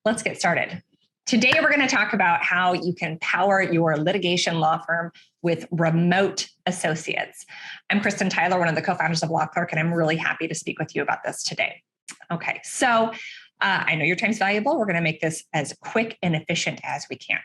Let's get started. Today, we're going to talk about how you can power your litigation law firm with remote associates. I'm Kristin Tyler, one of the co-founders of Law Clerk, and I'm really happy to speak with you about this today. Okay, so I know your time's valuable. We're going to make this as quick and efficient as we can.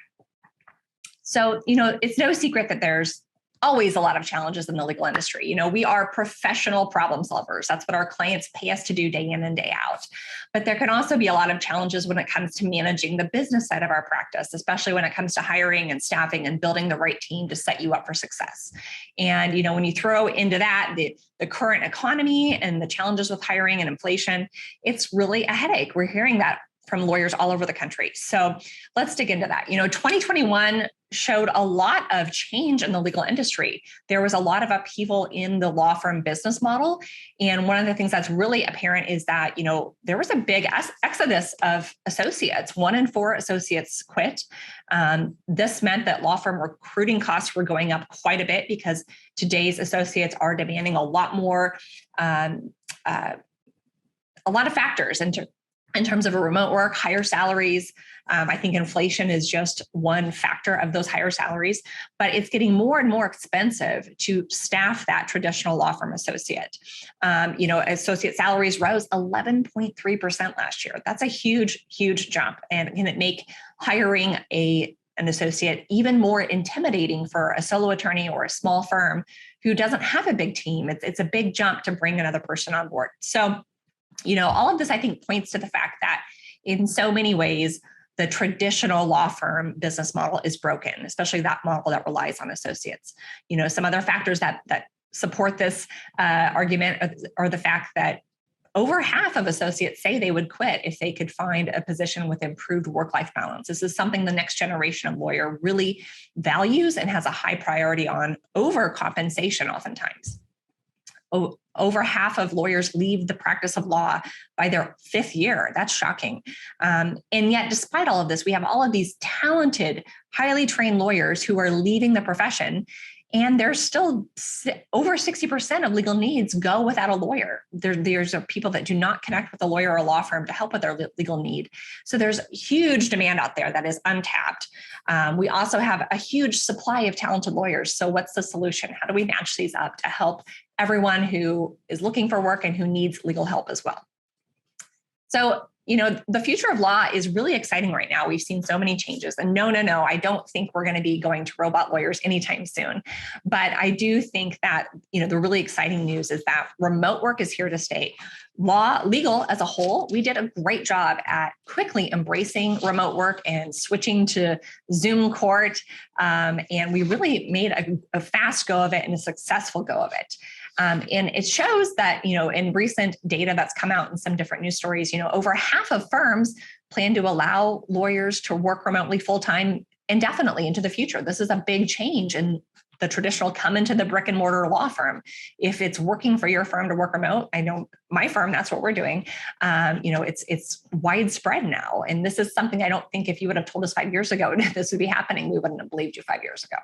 So, it's no secret that there's always a lot of challenges in the legal industry. We are professional problem solvers. That's what our clients pay us to do day in and day out. But there can also be a lot of challenges when it comes to managing the business side of our practice, especially when it comes to hiring and staffing and building the right team to set you up for success. And, when you throw into that the current economy and the challenges with hiring and inflation, it's really a headache. We're hearing that from lawyers all over the country. So let's dig into that. 2021 showed a lot of change in the legal industry. There was a lot of upheaval in the law firm business model. And one of the things that's really apparent is that, there was a big exodus of associates. 1 in 4 associates quit. This meant that law firm recruiting costs were going up quite a bit because today's associates are demanding a lot more, a lot of factors in terms of a remote work, higher salaries. I think inflation is just one factor of those higher salaries, but it's getting more and more expensive to staff that traditional law firm associate. Associate salaries rose 11.3% last year. That's a huge, huge jump. And can it make hiring an associate even more intimidating for a solo attorney or a small firm who doesn't have a big team? It's a big jump to bring another person on board. So, all of this, I think, points to the fact that in so many ways, the traditional law firm business model is broken, especially that model that relies on associates. Some other factors that support this argument are the fact that over half of associates say they would quit if they could find a position with improved work-life balance. This is something the next generation of lawyer really values and has a high priority on over compensation oftentimes. Over half of lawyers leave the practice of law by their 5th year. That's shocking. And yet, despite all of this, we have all of these talented, highly trained lawyers who are leaving the profession, and there's still over 60% of legal needs go without a lawyer. There's people that do not connect with a lawyer or a law firm to help with their legal need. So there's huge demand out there that is untapped. We also have a huge supply of talented lawyers. So what's the solution? How do we match these up to help everyone who is looking for work and who needs legal help as well? So, the future of law is really exciting right now. We've seen so many changes, and no, I don't think we're going to be going to robot lawyers anytime soon. But I do think that, the really exciting news is that remote work is here to stay. Legal as a whole, we did a great job at quickly embracing remote work and switching to Zoom court. And we really made a fast go of it and a successful go of it. And it shows that, in recent data that's come out in some different news stories, over half of firms plan to allow lawyers to work remotely full-time indefinitely into the future. This is a big change in the traditional come into the brick and mortar law firm. If it's working for your firm to work remote, I know my firm, that's what we're doing. It's widespread now. And this is something I don't think if you would have told us 5 years ago this would be happening, we wouldn't have believed you 5 years ago.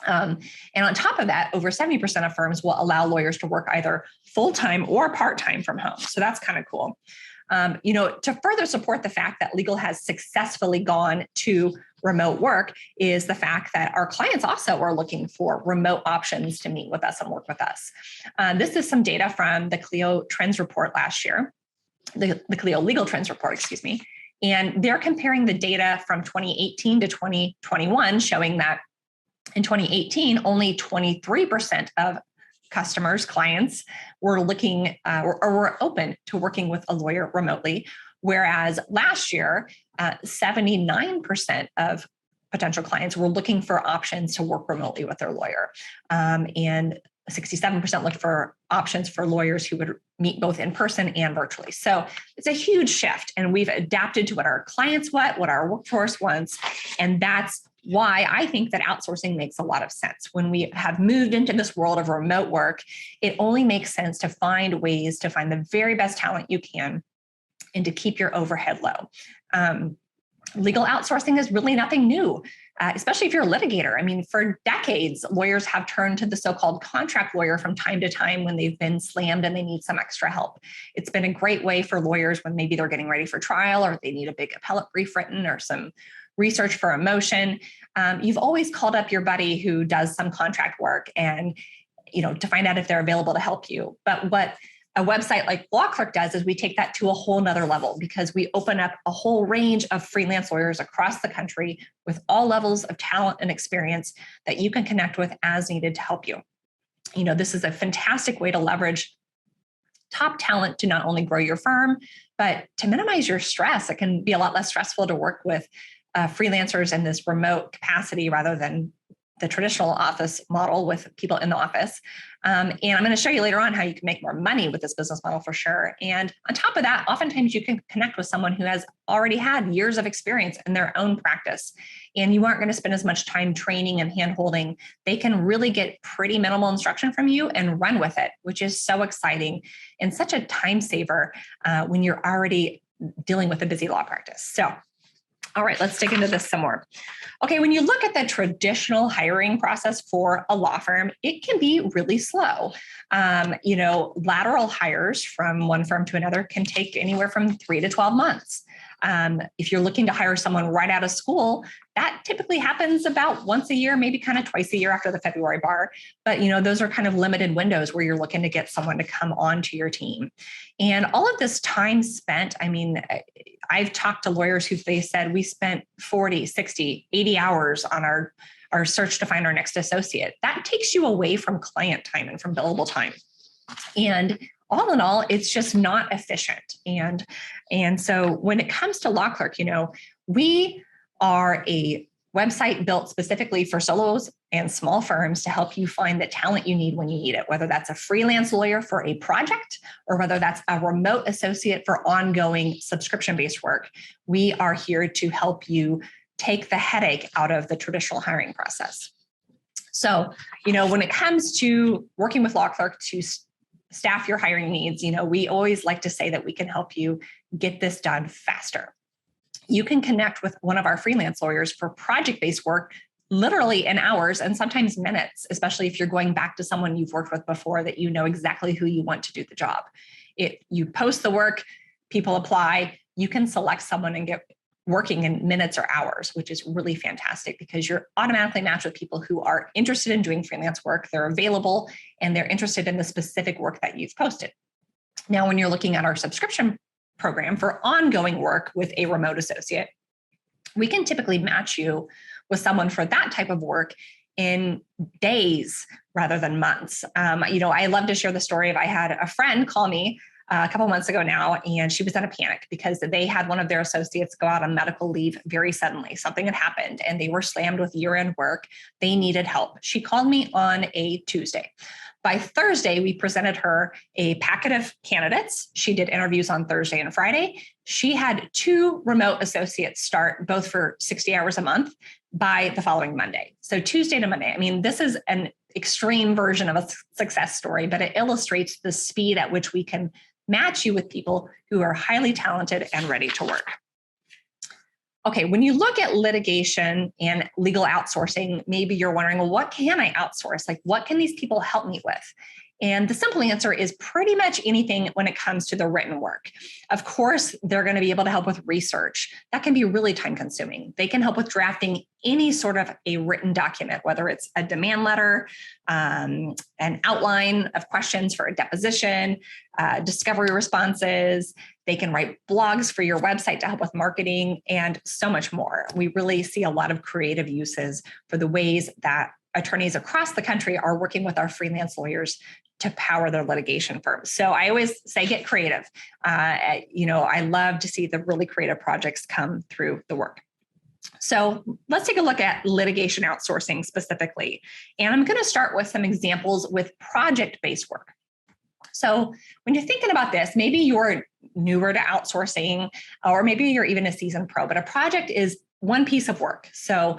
And on top of that, over 70% of firms will allow lawyers to work either full-time or part-time from home. So that's kind of cool. To further support the fact that legal has successfully gone to remote work is the fact that our clients also are looking for remote options to meet with us and work with us. This is some data from the Clio Trends Report last year, the Clio Legal Trends Report, excuse me. And they're comparing the data from 2018 to 2021, showing that in 2018, only 23% of clients were looking or were open to working with a lawyer remotely, whereas last year, 79% of potential clients were looking for options to work remotely with their lawyer. And 67% looked for options for lawyers who would meet both in person and virtually. So it's a huge shift, and we've adapted to what our clients want, what our workforce wants, and that's why I think that outsourcing makes a lot of sense. When we have moved into this world of remote work, it only makes sense to find ways to find the very best talent you can and to keep your overhead low. Legal outsourcing is really nothing new, especially if you're a litigator. I mean, for decades, lawyers have turned to the so-called contract lawyer from time to time when they've been slammed and they need some extra help. It's been a great way for lawyers when maybe they're getting ready for trial or they need a big appellate brief written or some research for a motion. You've always called up your buddy who does some contract work and, to find out if they're available to help you. But what a website like Law Clerk does is we take that to a whole nother level because we open up a whole range of freelance lawyers across the country with all levels of talent and experience that you can connect with as needed to help you. This is a fantastic way to leverage top talent to not only grow your firm, but to minimize your stress. It can be a lot less stressful to work with freelancers in this remote capacity rather than the traditional office model with people in the office. And I'm going to show you later on how you can make more money with this business model for sure. And on top of that, oftentimes you can connect with someone who has already had years of experience in their own practice. And you aren't going to spend as much time training and hand-holding. They can really get pretty minimal instruction from you and run with it, which is so exciting and such a time saver when you're already dealing with a busy law practice. So, all right, let's dig into this some more. Okay, when you look at the traditional hiring process for a law firm, it can be really slow. Lateral hires from one firm to another can take anywhere from 3 to 12 months. If you're looking to hire someone right out of school, that typically happens about once a year, maybe kind of twice a year after the February bar. But, those are kind of limited windows where you're looking to get someone to come onto your team. And all of this time spent, I've talked to lawyers who they said we spent 40, 60, 80 hours on our search to find our next associate. That takes you away from client time and from billable time. And all in all, it's just not efficient. And so when it comes to Law Clerk, we are a website built specifically for solos and small firms to help you find the talent you need when you need it, whether that's a freelance lawyer for a project or whether that's a remote associate for ongoing subscription-based work. We are here to help you take the headache out of the traditional hiring process. So, when it comes to working with Law Clerk to staff your hiring needs, we always like to say that we can help you get this done faster. You can connect with one of our freelance lawyers for project-based work literally in hours and sometimes minutes, especially if you're going back to someone you've worked with before that you know exactly who you want to do the job. You post the work, people apply, you can select someone and get working in minutes or hours, which is really fantastic because you're automatically matched with people who are interested in doing freelance work, they're available, and they're interested in the specific work that you've posted. Now, when you're looking at our subscription program for ongoing work with a remote associate, we can typically match you with someone for that type of work in days rather than months. I love to share the story of I had a friend call me a couple months ago now, and she was in a panic because they had one of their associates go out on medical leave very suddenly. Something had happened and they were slammed with year-end work. They needed help. She called me on a Tuesday. By Thursday, we presented her a packet of candidates. She did interviews on Thursday and Friday. She had 2 remote associates start, both for 60 hours a month, by the following Monday. So Tuesday to Monday. This is an extreme version of a success story, but it illustrates the speed at which we can match you with people who are highly talented and ready to work. Okay, when you look at litigation and legal outsourcing, maybe you're wondering, well, what can I outsource? Like, what can these people help me with? And the simple answer is pretty much anything when it comes to the written work. Of course, they're going to be able to help with research. That can be really time consuming. They can help with drafting any sort of a written document, whether it's a demand letter, an outline of questions for a deposition, discovery responses. They can write blogs for your website to help with marketing and so much more. We really see a lot of creative uses for the ways that attorneys across the country are working with our freelance lawyers to power their litigation firms. So I always say, get creative. I love to see the really creative projects come through the work. So let's take a look at litigation outsourcing specifically. And I'm going to start with some examples with project-based work. So when you're thinking about this, maybe you're newer to outsourcing, or maybe you're even a seasoned pro, but a project is one piece of work. So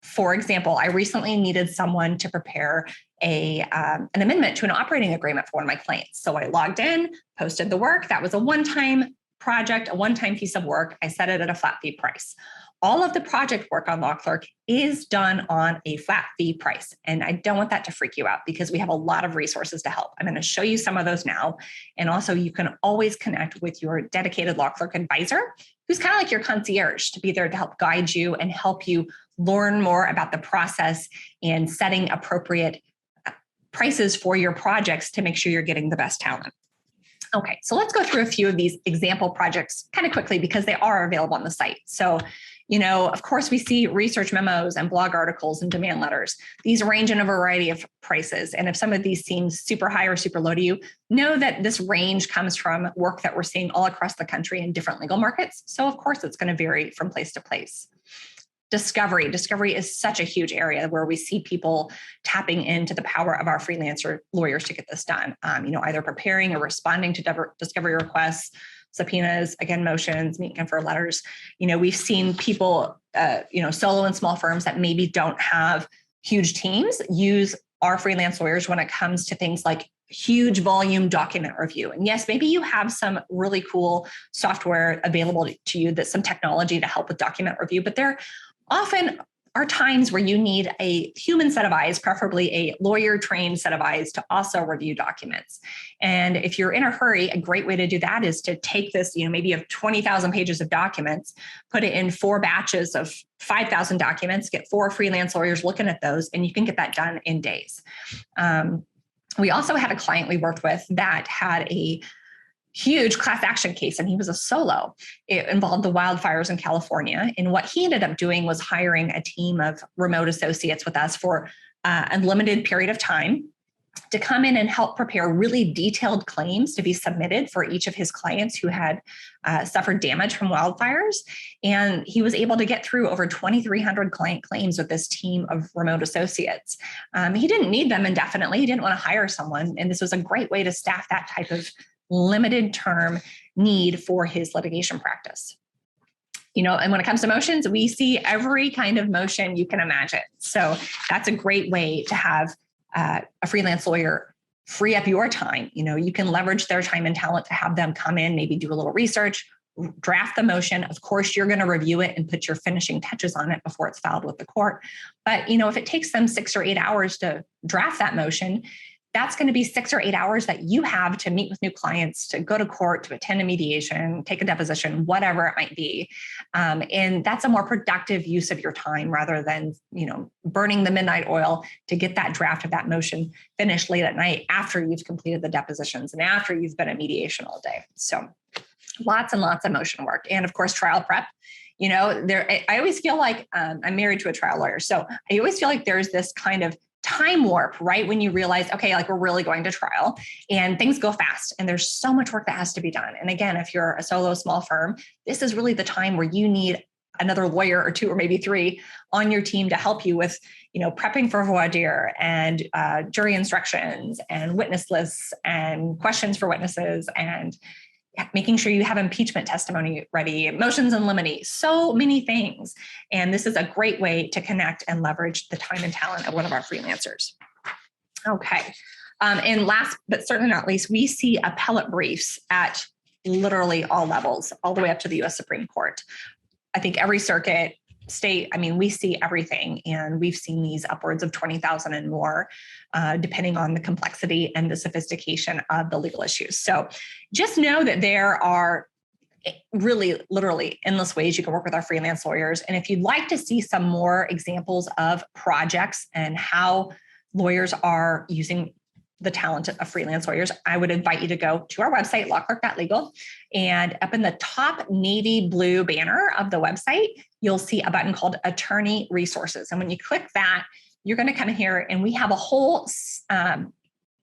for example, I recently needed someone to prepare an amendment to an operating agreement for one of my clients. So I logged in, posted the work. That was a one-time project, a one-time piece of work. I set it at a flat fee price. All of the project work on Law Clerk is done on a flat fee price. And I don't want that to freak you out because we have a lot of resources to help. I'm going to show you some of those now. And also you can always connect with your dedicated Law Clerk advisor, who's kind of like your concierge, to be there to help guide you and help you learn more about the process and setting appropriate prices for your projects to make sure you're getting the best talent. Okay, so let's go through a few of these example projects kind of quickly because they are available on the site. So, of course, we see research memos and blog articles and demand letters. These range in a variety of prices. And if some of these seem super high or super low to you, know that this range comes from work that we're seeing all across the country in different legal markets. So of course, it's going to vary from place to place. Discovery. Discovery is such a huge area where we see people tapping into the power of our freelancer lawyers to get this done. Either preparing or responding to discovery requests, subpoenas, again, motions, meet and confer letters. We've seen people, solo and small firms that maybe don't have huge teams use our freelance lawyers when it comes to things like huge volume document review. And yes, maybe you have some really cool software available to you, that's some technology to help with document review, but there often are times where you need a human set of eyes, preferably a lawyer-trained set of eyes, to also review documents. And if you're in a hurry, a great way to do that is to take this, maybe you have 20,000 pages of documents, put it in 4 batches of 5,000 documents, get 4 freelance lawyers looking at those, and you can get that done in days. We also had a client we worked with that had a huge class action case, and he was a solo. It involved the wildfires in California. And what he ended up doing was hiring a team of remote associates with us for a limited period of time to come in and help prepare really detailed claims to be submitted for each of his clients who had suffered damage from wildfires. And he was able to get through over 2,300 client claims with this team of remote associates. He didn't need them indefinitely. He didn't want to hire someone. And this was a great way to staff that type of limited term need for his litigation practice. And when it comes to motions, we see every kind of motion you can imagine. So that's a great way to have a freelance lawyer free up your time. You can leverage their time and talent to have them come in, maybe do a little research, draft the motion. Of course, you're going to review it and put your finishing touches on it before it's filed with the court. But, if it takes them 6 or 8 hours to draft that motion, that's going to be 6 or 8 hours that you have to meet with new clients, to go to court, to attend a mediation, take a deposition, whatever it might be. And that's a more productive use of your time rather than, burning the midnight oil to get that draft of that motion finished late at night after you've completed the depositions and after you've been at mediation all day. So lots and lots of motion work. And of course, trial prep. I always feel like I'm married to a trial lawyer. So I always feel like there's this kind of time warp, right? When you realize, okay, like we're really going to trial and things go fast and there's so much work that has to be done. And again, if you're a solo small firm, this is really the time where you need another lawyer or 2 or maybe 3 on your team to help you with, prepping for voir dire and jury instructions and witness lists and questions for witnesses and making sure you have impeachment testimony ready, motions in limine, so many things. And this is a great way to connect and leverage the time and talent of one of our freelancers. Okay. And last, but certainly not least, we see appellate briefs at literally all levels, all the way up to the U.S. Supreme Court. I think every circuit, state, we see everything, and we've seen these upwards of 20,000 and more, depending on the complexity and the sophistication of the legal issues. So just know that there are really literally endless ways you can work with our freelance lawyers. And if you'd like to see some more examples of projects and how lawyers are using the talent of freelance lawyers, I would invite you to go to our website, lawclerk.legal, and up in the top navy blue banner of the website, you'll see a button called Attorney Resources. And when you click that, you're going to come in here and we have a whole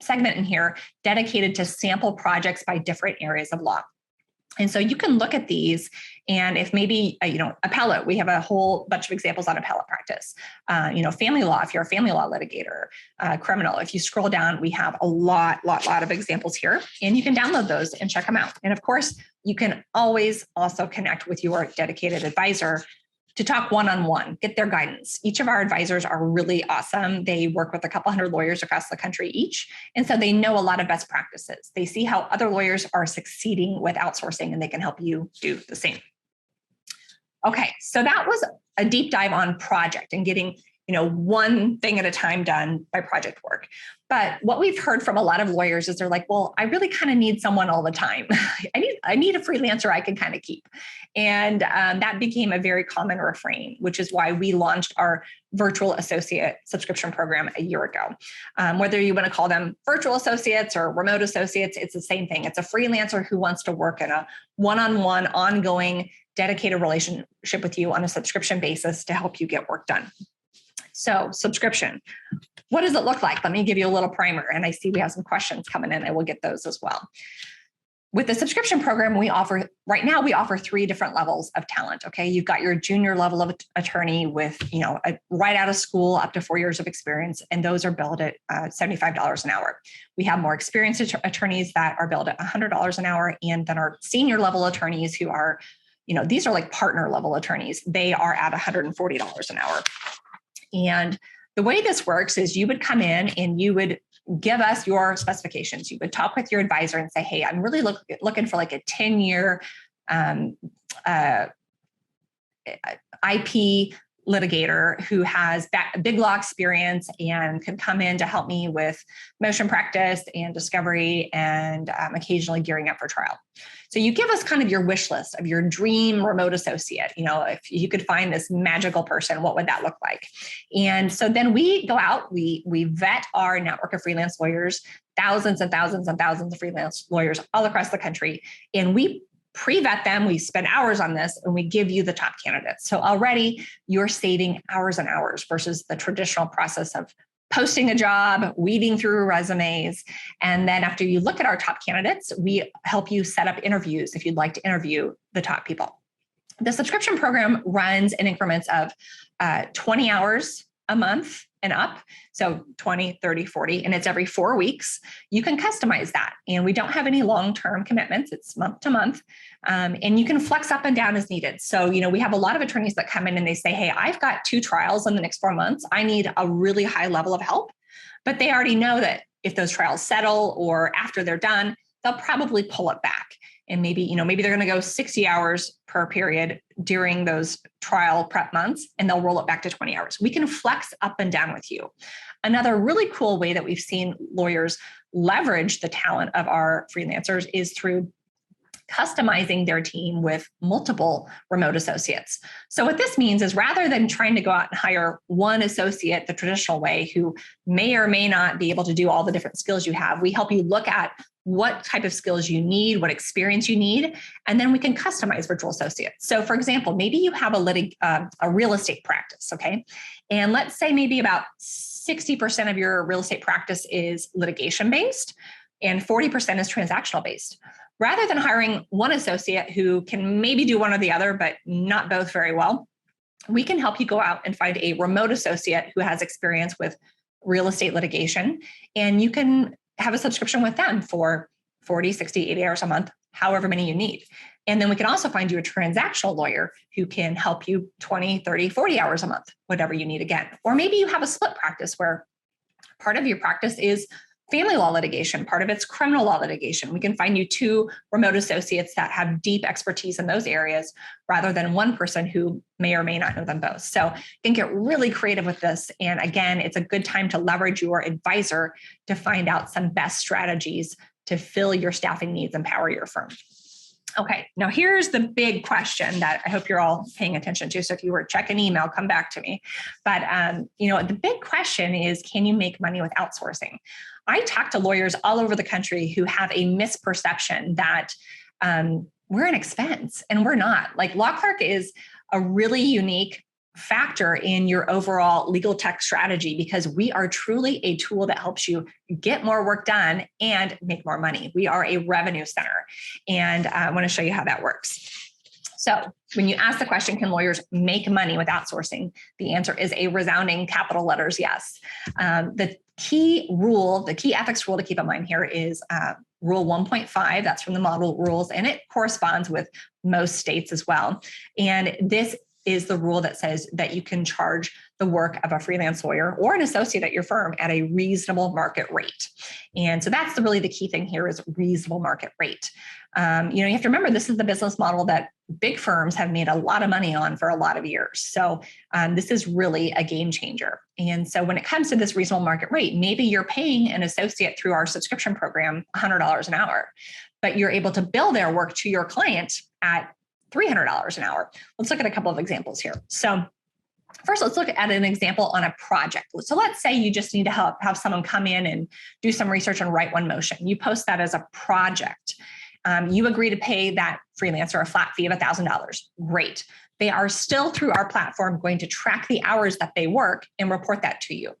segment in here dedicated to sample projects by different areas of law. And so you can look at these, and if maybe, appellate, we have a whole bunch of examples on appellate practice. Family law, if you're a family law litigator, criminal, if you scroll down, we have a lot of examples here, and you can download those and check them out. And of course, you can always also connect with your dedicated advisor to talk one-on-one, get their guidance. Each of our advisors are really awesome. They work with a couple hundred lawyers across the country each. And so they know a lot of best practices. They see how other lawyers are succeeding with outsourcing, and they can help you do the same. Okay, so that was a deep dive on project and getting one thing at a time done by project work. But what we've heard from a lot of lawyers is they're like, well, I really kind of need someone all the time. I need a freelancer I can kind of keep. And that became a very common refrain, which is why we launched our virtual associate subscription program a year ago. Whether you want to call them virtual associates or remote associates, it's the same thing. It's a freelancer who wants to work in a one-on-one, ongoing, dedicated relationship with you on a subscription basis to help you get work done. So subscription, what does it look like? Let me give you a little primer. And I see we have some questions coming in. I will get those as well. With the subscription program, right now we offer 3 different levels of talent. Okay. You've got your junior level of attorney with, right out of school up to 4 years of experience. And those are billed at $75 an hour. We have more experienced attorneys that are billed at $100 an hour. And then our senior level attorneys who are, these are like partner level attorneys. They are at $140 an hour. And the way this works is you would come in and you would give us your specifications. You would talk with your advisor and say, hey, I'm really looking for like a 10-year IP litigator who has big law experience and can come in to help me with motion practice and discovery and occasionally gearing up for trial. So you give us kind of your wish list of your dream remote associate. If you could find this magical person, what would that look like? And so then we go out, we vet our network of freelance lawyers, thousands and thousands and thousands of freelance lawyers all across the country, and we pre-vet them. We spend hours on this and we give you the top candidates. So already you're saving hours and hours versus the traditional process of posting a job, weeding through resumes. And then after you look at our top candidates, we help you set up interviews if you'd like to interview the top people. The subscription program runs in increments of 20 hours a month and up. So 20, 30, 40, and it's every 4 weeks. You can customize that. And we don't have any long-term commitments. It's month to month. And you can flex up and down as needed. So, we have a lot of attorneys that come in and they say, hey, I've got 2 trials in the next 4 months. I need a really high level of help. But they already know that if those trials settle or after they're done, they'll probably pull it back. And maybe they're going to go 60 hours per period during those trial prep months, and they'll roll it back to 20 hours. We can flex up and down with you. Another really cool way that we've seen lawyers leverage the talent of our freelancers is through customizing their team with multiple remote associates. So what this means is rather than trying to go out and hire one associate the traditional way who may or may not be able to do all the different skills you have, we help you look at what type of skills you need, what experience you need, and then we can customize virtual associates. So for example, maybe you have a real estate practice, okay? And let's say maybe about 60% of your real estate practice is litigation-based and 40% is transactional-based. Rather than hiring one associate who can maybe do one or the other, but not both very well, we can help you go out and find a remote associate who has experience with real estate litigation, and you can have a subscription with them for 40, 60, 80 hours a month, however many you need. And then we can also find you a transactional lawyer who can help you 20, 30, 40 hours a month, whatever you need again. Or maybe you have a split practice where part of your practice is family law litigation, part of it's criminal law litigation. We can find you 2 remote associates that have deep expertise in those areas rather than one person who may or may not know them both. So you can get really creative with this. And again, it's a good time to leverage your advisor to find out some best strategies to fill your staffing needs and power your firm. Okay, now here's the big question that I hope you're all paying attention to. So if you were checking email, come back to me. But the big question is, can you make money with outsourcing? I talk to lawyers all over the country who have a misperception that we're an expense, and we're not. Like, Law Clerk is a really unique factor in your overall legal tech strategy because we are truly a tool that helps you get more work done and make more money. We are a revenue center, and I want to show you how that works. So when you ask the question, can lawyers make money with outsourcing? The answer is a resounding capital letters yes. The key ethics rule to keep in mind here is Rule 1.5. That's from the model rules, and it corresponds with most states as well. And this is the rule that says that you can charge the work of a freelance lawyer or an associate at your firm at a reasonable market rate. And so that's really the key thing here is reasonable market rate. You have to remember, this is the business model that big firms have made a lot of money on for a lot of years. So this is really a game changer. And so when it comes to this reasonable market rate, maybe you're paying an associate through our subscription program $100 an hour, but you're able to bill their work to your client at $300 an hour. Let's look at a couple of examples here. So first, let's look at an example on a project. So let's say you just need to have someone come in and do some research and write one motion. You post that as a project. You agree to pay that freelancer a flat fee of $1,000. Great. They are still through our platform going to track the hours that they work and report that to you.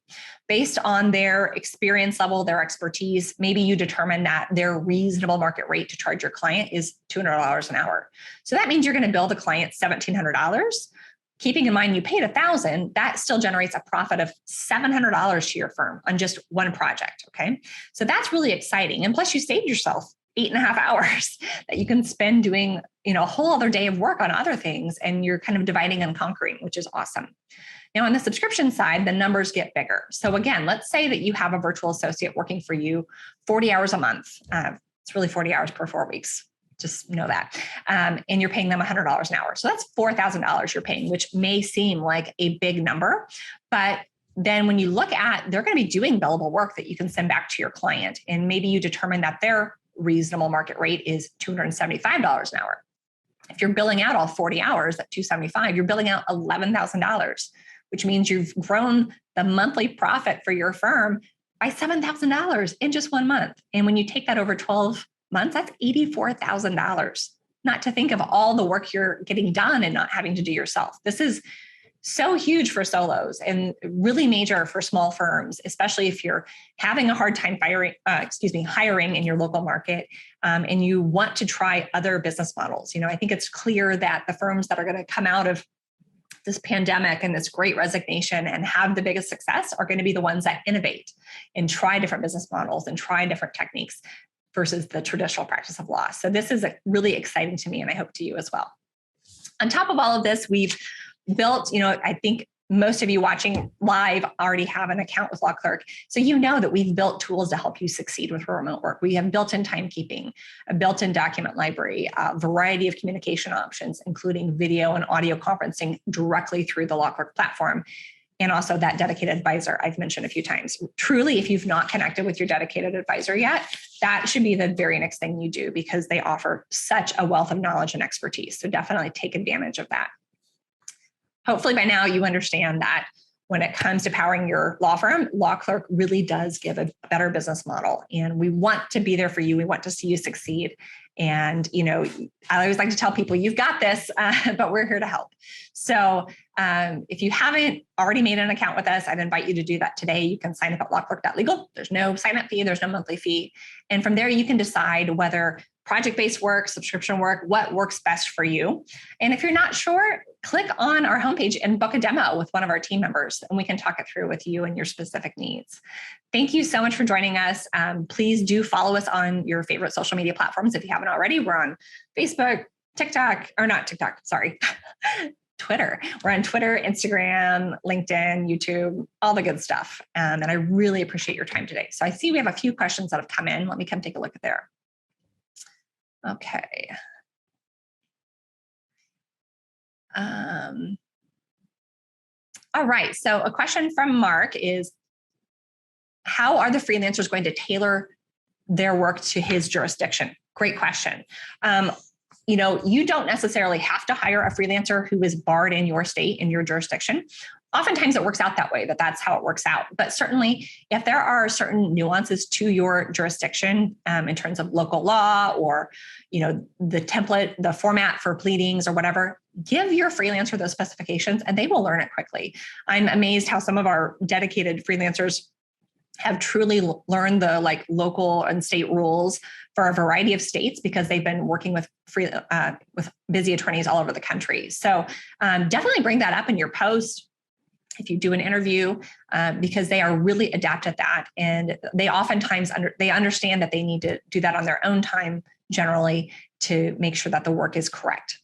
Based on their experience level, their expertise, maybe you determine that their reasonable market rate to charge your client is $200 an hour. So that means you're going to bill the client $1,700. Keeping in mind you paid $1,000, that still generates a profit of $700 to your firm on just one project. Okay. So that's really exciting. And plus you saved yourself 8.5 hours that you can spend doing, a whole other day of work on other things, and you're kind of dividing and conquering, which is awesome. Now on the subscription side, the numbers get bigger. So again, let's say that you have a virtual associate working for you 40 hours a month. It's really 40 hours per 4 weeks. Just know that. And you're paying them $100 an hour. So that's $4,000 you're paying, which may seem like a big number, but then when you look at, they're going to be doing billable work that you can send back to your client. And maybe you determine that their reasonable market rate is $275 an hour. If you're billing out all 40 hours at $275, you're billing out $11,000, which means you've grown the monthly profit for your firm by $7,000 in just 1 month. And when you take that over 12 months, that's $84,000. Not to think of all the work you're getting done and not having to do yourself. This is so huge for solos and really major for small firms, especially if you're having a hard time hiring in your local market, and you want to try other business models. I think it's clear that the firms that are going to come out of this pandemic and this great resignation and have the biggest success are going to be the ones that innovate and try different business models and try different techniques versus the traditional practice of law. So this is really exciting to me, and I hope to you as well. On top of all of this, we've built, I think most of you watching live already have an account with Law Clerk. So you know that we've built tools to help you succeed with remote work. We have built-in timekeeping, a built-in document library, a variety of communication options, including video and audio conferencing directly through the Law Clerk platform. And also that dedicated advisor I've mentioned a few times. Truly, if you've not connected with your dedicated advisor yet, that should be the very next thing you do, because they offer such a wealth of knowledge and expertise. So definitely take advantage of that. Hopefully by now you understand that when it comes to powering your law firm, Law Clerk really does give a better business model. And we want to be there for you. We want to see you succeed. And, I always like to tell people, you've got this, but we're here to help. So if you haven't already made an account with us, I'd invite you to do that today. You can sign up at lawclerk.legal. There's no sign-up fee. There's no monthly fee. And from there, you can decide whether project-based work, subscription work, what works best for you. And if you're not sure, click on our homepage and book a demo with one of our team members, and we can talk it through with you and your specific needs. Thank you so much for joining us. Please do follow us on your favorite social media platforms if you haven't already. We're on Facebook, Twitter. We're on Twitter, Instagram, LinkedIn, YouTube, all the good stuff. And I really appreciate your time today. So I see we have a few questions that have come in. Let me come take a look at there. Okay. All right. So a question from Mark is, how are the freelancers going to tailor their work to his jurisdiction? Great question. You don't necessarily have to hire a freelancer who is barred in your state, in your jurisdiction. Oftentimes it works out that way, that's how it works out. But certainly if there are certain nuances to your jurisdiction in terms of local law or, the template, the format for pleadings or whatever, give your freelancer those specifications and they will learn it quickly. I'm amazed how some of our dedicated freelancers have truly learned the local and state rules for a variety of states because they've been working with busy attorneys all over the country. So definitely bring that up in your post if you do an interview, because they are really adept at that. And they oftentimes understand that they need to do that on their own time generally to make sure that the work is correct.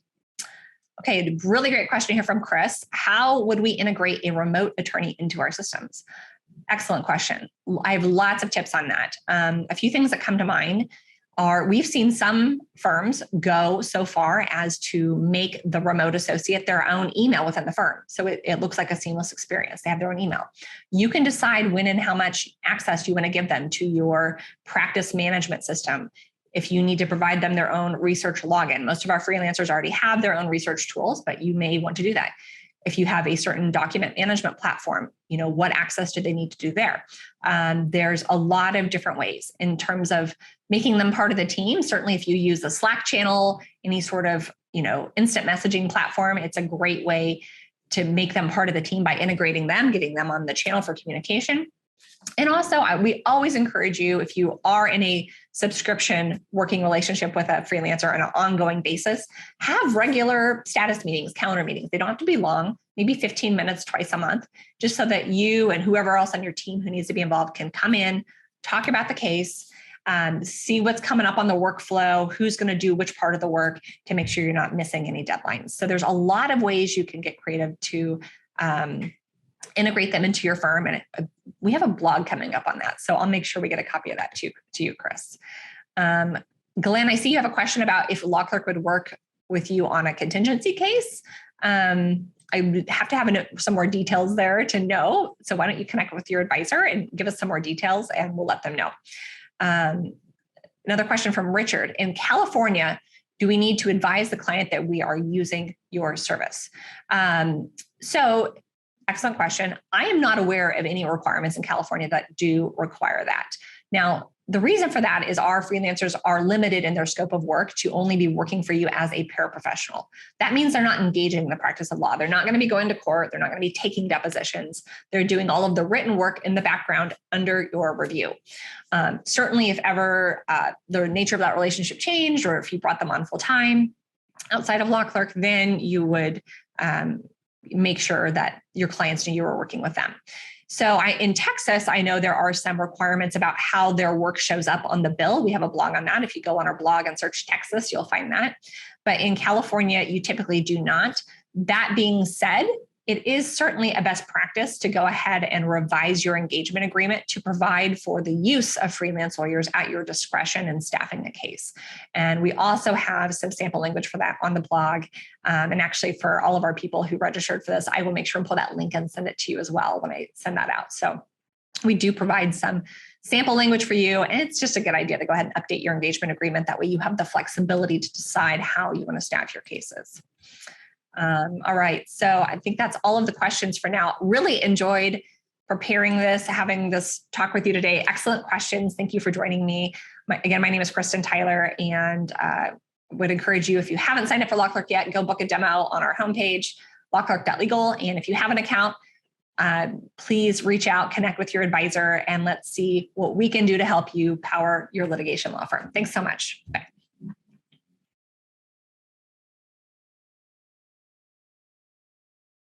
Okay, really great question here from Chris. How would we integrate a remote attorney into our systems? Excellent question. I have lots of tips on that. A few things that come to mind are we've seen some firms go so far as to make the remote associate their own email within the firm. So it looks like a seamless experience. They have their own email. You can decide when and how much access you want to give them to your practice management system. If you need to provide them their own research login, most of our freelancers already have their own research tools, but you may want to do that. If you have a certain document management platform, what access do they need to do there? There's a lot of different ways in terms of making them part of the team. Certainly, if you use a Slack channel, any sort of, instant messaging platform, it's a great way to make them part of the team by integrating them, getting them on the channel for communication. And also, we always encourage you, if you are in a subscription working relationship with a freelancer on an ongoing basis, have regular status meetings, calendar meetings. They don't have to be long, maybe 15 minutes twice a month, just so that you and whoever else on your team who needs to be involved can come in, talk about the case, see what's coming up on the workflow, who's going to do which part of the work to make sure you're not missing any deadlines. So there's a lot of ways you can get creative to integrate them into your firm. And we have a blog coming up on that. So I'll make sure we get a copy of that to you, Chris. Glenn, I see you have a question about if LawClerk would work with you on a contingency case. I would have to have some more details there to know. So why don't you connect with your advisor and give us some more details and we'll let them know. Another question from Richard. In California, do we need to advise the client that we are using your service? So excellent question. I am not aware of any requirements in California that do require that. Now, the reason for that is our freelancers are limited in their scope of work to only be working for you as a paraprofessional. That means they're not engaging in the practice of law. They're not going to be going to court. They're not going to be taking depositions. They're doing all of the written work in the background under your review. Certainly, if ever the nature of that relationship changed, or if you brought them on full time outside of LawClerk, then you would make sure that your clients knew you were working with them. So in Texas, I know there are some requirements about how their work shows up on the bill. We have a blog on that. If you go on our blog and search Texas, you'll find that. But in California, you typically do not. That being said, it is certainly a best practice to go ahead and revise your engagement agreement to provide for the use of freelance lawyers at your discretion in staffing the case. And we also have some sample language for that on the blog. And actually, for all of our people who registered for this, I will make sure and pull that link and send it to you as well when I send that out. So we do provide some sample language for you. And it's just a good idea to go ahead and update your engagement agreement. That way you have the flexibility to decide how you want to staff your cases. All right, so I think that's all of the questions for now. Really enjoyed preparing this, having this talk with you today. Excellent questions. Thank you for joining me. Again, my name is Kristin Tyler, and would encourage you, if you haven't signed up for LawClerk yet, go book a demo on our homepage, lawclerk.legal. And if you have an account, please reach out, connect with your advisor, and let's see what we can do to help you power your litigation law firm. Thanks so much. Bye.